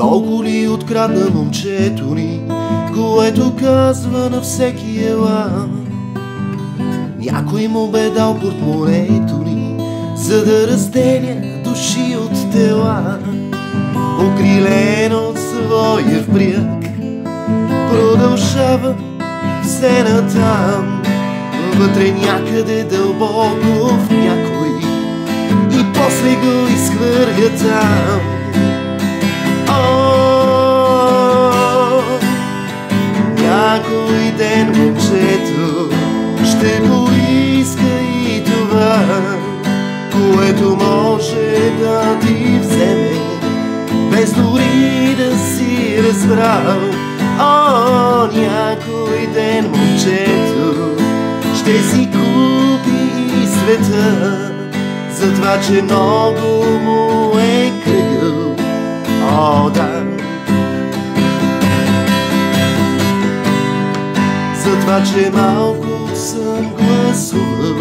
Колко ли открадна момчето ни, което казва на всеки ела. Някой му бе дал портмонето ни, за да разделя души от тела. Окрилен от своя впряг, продължава все натам, вътре някъде дълбоко в някой, и после го изхвърля там. Някой ден момчето ще поиска и това, което може да ти вземе, без дори да си разбрал. Някой ден момчето ще си купи и света, за това, че много му е кръгъл. Да, за това, че малко съм гласувал.